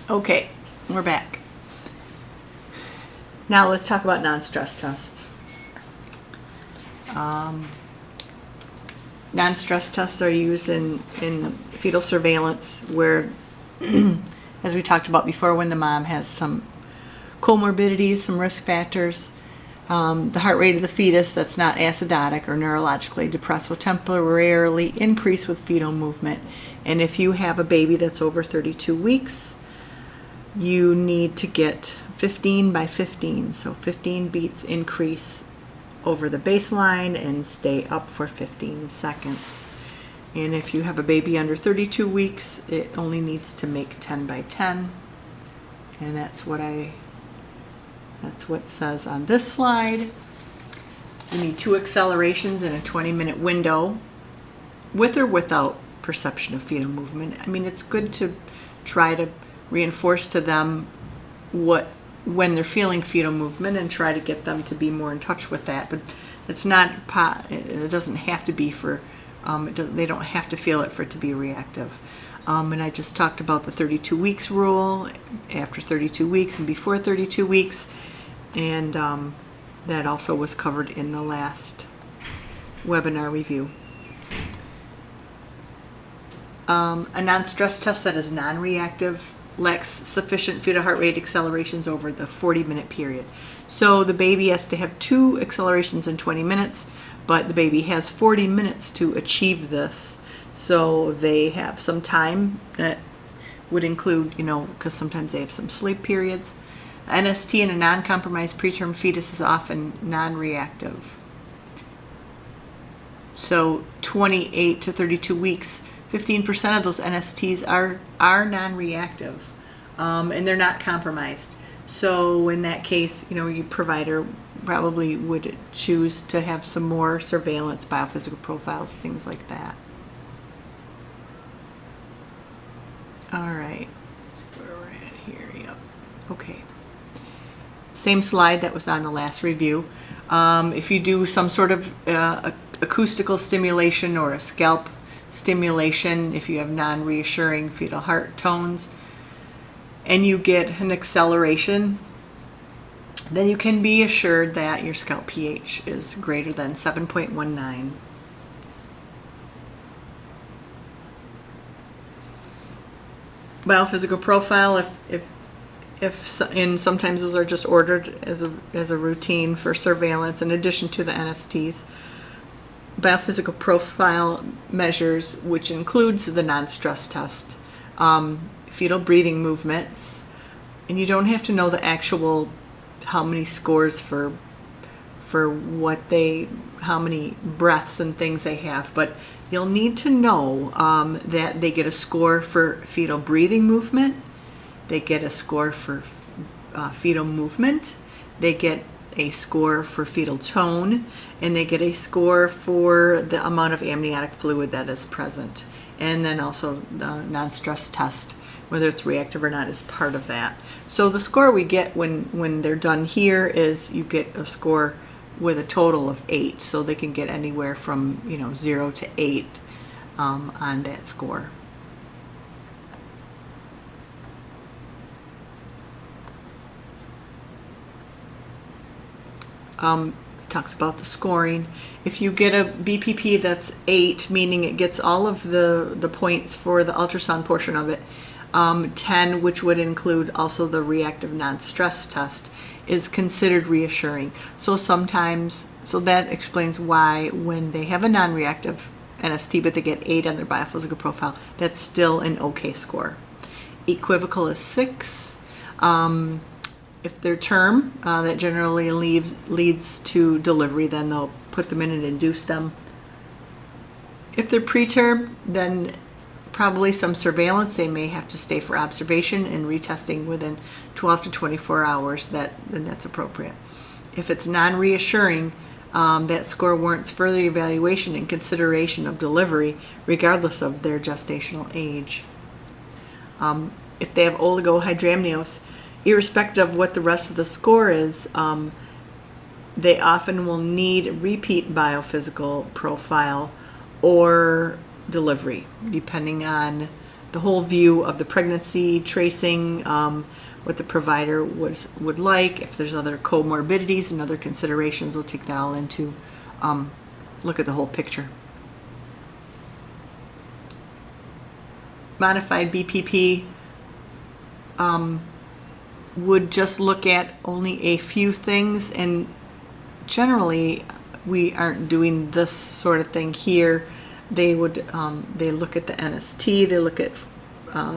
Okay, we're back. Now let's talk about non-stress tests. Non-stress tests are used in fetal surveillance where, as we talked about before, when the mom has some comorbidities, some risk factors, the heart rate of the fetus that's not acidotic or neurologically depressed will temporarily increase with fetal movement. And if you have a baby that's over 32 weeks, you need to get 15 by 15, so 15 beats increase over the baseline and stay up for 15 seconds. And if you have a baby under 32 weeks, it only needs to make 10 by 10. And that's what it says on this slide. You need 2 accelerations in a 20-minute window, with or without perception of fetal movement. I mean, it's good to try to reinforce to them when they're feeling fetal movement and try to get them to be more in touch with that. But it's not, it doesn't have to be for, they don't have to feel it for it to be reactive. And I just talked about the 32 weeks rule, after 32 weeks and before 32 weeks. And that also was covered in the last webinar review. A non-stress test that is non-reactive lacks sufficient fetal heart rate accelerations over the 40-minute period. So the baby has to have 2 accelerations in 20 minutes, but the baby has 40 minutes to achieve this. So they have some time that would include, because sometimes they have some sleep periods. NST in a non-compromised preterm fetus is often non-reactive. So 28 to 32 weeks, 15% of those NSTs are non-reactive, and they're not compromised. So in that case, your provider probably would choose to have some more surveillance, biophysical profiles, things like that. All right, let's see where we're at here. Yep. Okay. Same slide that was on the last review. If you do some sort of acoustical stimulation or a scalp stimulation, if you have non-reassuring fetal heart tones, and you get an acceleration, then you can be assured that your scalp pH is greater than 7.19. Biophysical profile, and sometimes those are just ordered as a routine for surveillance in addition to the NSTs. Biophysical profile measures, which includes the non-stress test, fetal breathing movements, and you don't have to know the actual how many scores for how many breaths and things they have, but you'll need to know that they get a score for fetal breathing movement, they get a score for fetal movement, they get a score for fetal tone, and they get a score for the amount of amniotic fluid that is present. And then also the non-stress test, whether it's reactive or not, is part of that. So the score we get when they're done here is you get a score with a total of 8. So they can get anywhere from 0 to 8 on that score. It talks about the scoring. If you get a BPP that's 8, meaning it gets all of the points for the ultrasound portion of it, 10, which would include also the reactive non-stress test, is considered reassuring. So that explains why when they have a non-reactive NST but they get 8 on their biophysical profile, that's still an okay score. Equivocal is 6. If they're term, that generally leads to delivery, then they'll put them in and induce them. If they're preterm, then probably some surveillance. They may have to stay for observation and retesting within 12 to 24 hours. Then that's appropriate. If it's non-reassuring, that score warrants further evaluation and consideration of delivery, regardless of their gestational age. If they have oligohydramnios, irrespective of what the rest of the score is, they often will need repeat biophysical profile or delivery, depending on the whole view of the pregnancy, tracing what the provider would like. If there's other comorbidities and other considerations, we'll take that all into look at the whole picture. Modified BPP would just look at only a few things, and generally we aren't doing this sort of thing here. They would they look at the NST, they look at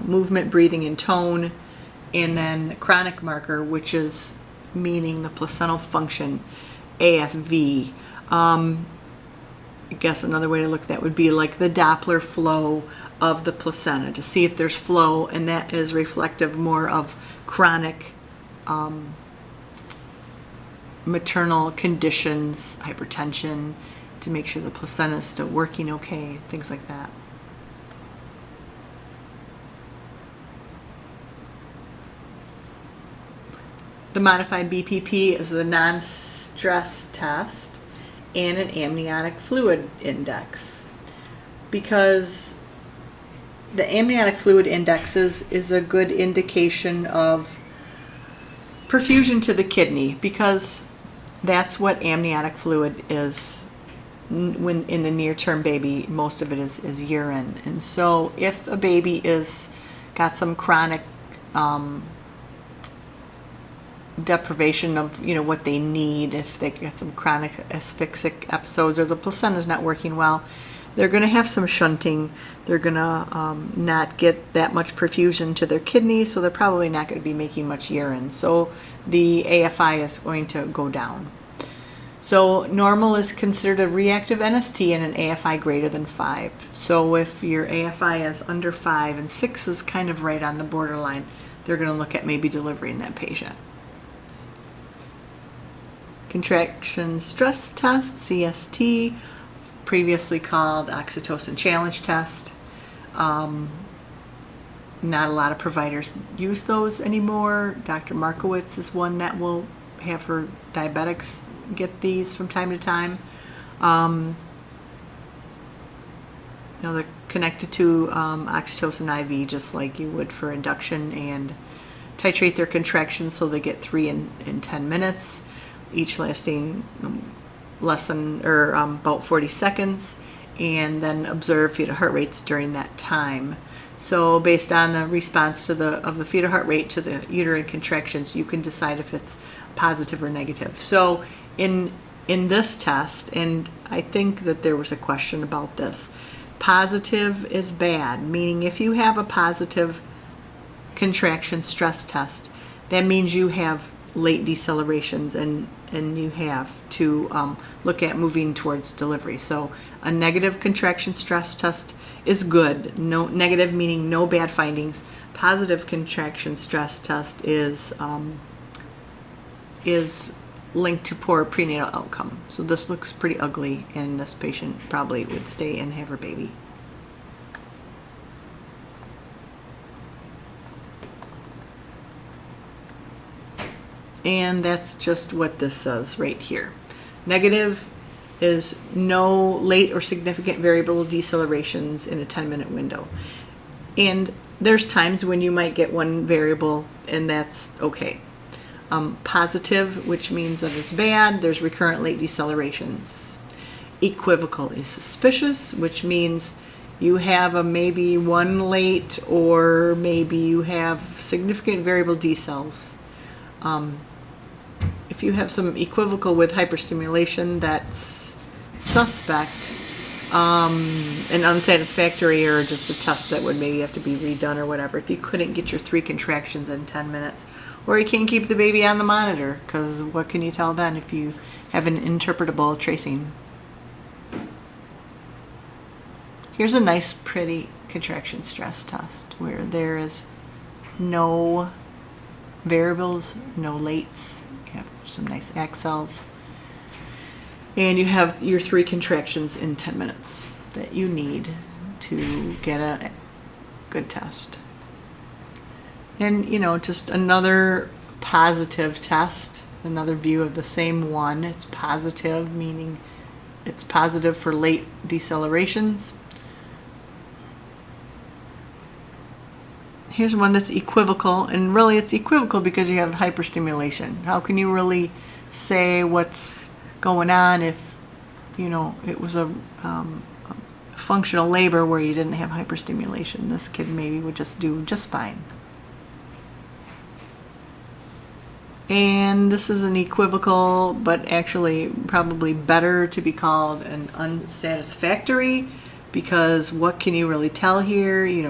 movement, breathing, and tone, and then chronic marker, which is meaning the placental function, AFV. I guess another way to look at that would be like the Doppler flow of the placenta to see if there's flow, and that is reflective more of chronic maternal conditions, hypertension, to make sure the placenta is still working okay, things like that. The modified BPP is the non-stress test and an amniotic fluid index, because the amniotic fluid index is a good indication of perfusion to the kidney, because that's what amniotic fluid is. When in the near-term baby, most of it is urine. And so if a baby is got some chronic deprivation of what they need, if they get some chronic asphyxic episodes or the placenta is not working well, they're going to have some shunting. They're going to not get that much perfusion to their kidneys, so they're probably not going to be making much urine. So the AFI is going to go down. So normal is considered a reactive NST and an AFI greater than 5. So if your AFI is under 5 and 6 is kind of right on the borderline, they're going to look at maybe delivering that patient. Contraction stress test, CST, previously called oxytocin challenge test. Not a lot of providers use those anymore. Dr. Markowitz is one that will have her diabetics get these from time to time. They're connected to oxytocin IV, just like you would for induction, and titrate their contractions so they get 3 in 10 minutes, each lasting less than or about 40 seconds, and then observe fetal heart rates during that time. So based on the response to the fetal heart rate to the uterine contractions, you can decide if it's positive or negative. So in this test, and I think that there was a question about this, positive is bad, meaning if you have a positive contraction stress test, that means you have late decelerations and you have to look at moving towards delivery. So a negative contraction stress test is good. No negative meaning no bad findings. Positive contraction stress test is linked to poor prenatal outcome. So this looks pretty ugly, and this patient probably would stay and have her baby. And that's just what this says right here. Negative is no late or significant variable decelerations in a 10-minute window. And there's times when you might get one variable, and that's okay. Positive, which means that it's bad, there's recurrent late decelerations. Equivocal is suspicious, which means you have a maybe one late, or maybe you have significant variable decels. If you have some equivocal with hyperstimulation, that's suspect and unsatisfactory, or just a test that would maybe have to be redone or whatever. If you couldn't get your 3 contractions in 10 minutes, or you can't keep the baby on the monitor, because what can you tell then if you have an interpretable tracing? Here's a nice, pretty contraction stress test where there is no variables, no lates. You have some nice accels, and you have your 3 contractions in 10 minutes that you need to get a good test. And just another positive test, another view of the same one. It's positive, meaning it's positive for late decelerations. Here's one that's equivocal, and really it's equivocal because you have hyperstimulation. How can you really say what's going on if, it was a functional labor where you didn't have hyperstimulation? This kid maybe would just do just fine. And this is an equivocal, but actually probably better to be called an unsatisfactory, because what can you really tell here? You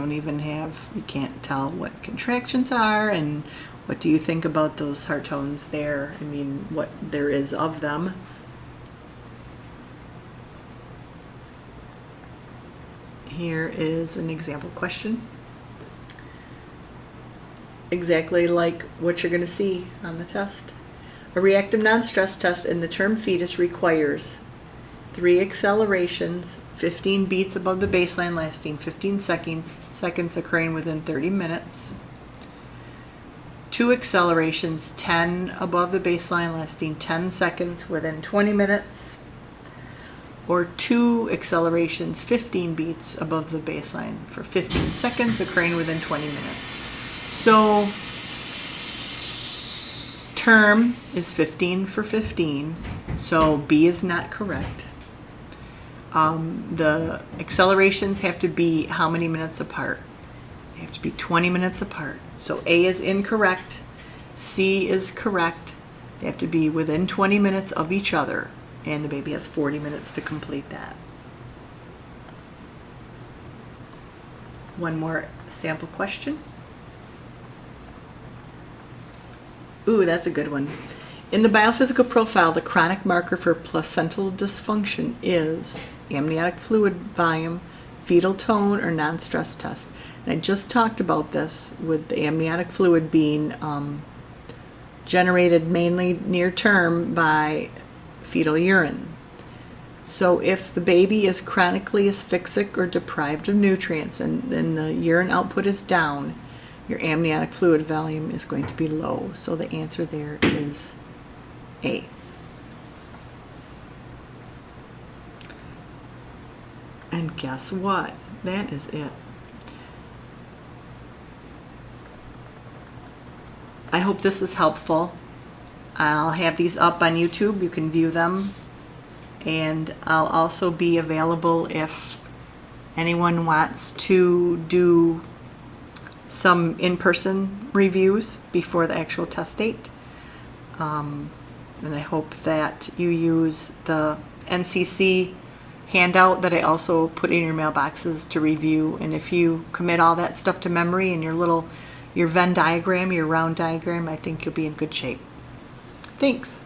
can't tell what contractions are, and what do you think about those heart tones there? I mean, what there is of them. Here is an example question. Exactly like what you're going to see on the test. A reactive non-stress test in the term fetus requires 3 accelerations, 15 beats above the baseline lasting 15 seconds occurring within 30 minutes. 2 accelerations, 10 above the baseline lasting 10 seconds within 20 minutes. Or 2 accelerations, 15 beats above the baseline for 15 seconds occurring within 20 minutes. So term is 15 for 15, so B is not correct. The accelerations have to be how many minutes apart? They have to be 20 minutes apart. So A is incorrect, C is correct. They have to be within 20 minutes of each other, and the baby has 40 minutes to complete that. One more sample question. Ooh, that's a good one. In the biophysical profile, the chronic marker for placental dysfunction is amniotic fluid volume, fetal tone, or non-stress test. And I just talked about this with the amniotic fluid being generated mainly near term by fetal urine. So if the baby is chronically asphyxic or deprived of nutrients and the urine output is down, your amniotic fluid volume is going to be low. So the answer there is A. And guess what? That is it. I hope this is helpful. I'll have these up on YouTube. You can view them. And I'll also be available if anyone wants to do some in-person reviews before the actual test date. And I hope that you use the NCC handout that I also put in your mailboxes to review. And if you commit all that stuff to memory and your Venn diagram, your round diagram, I think you'll be in good shape. Thanks.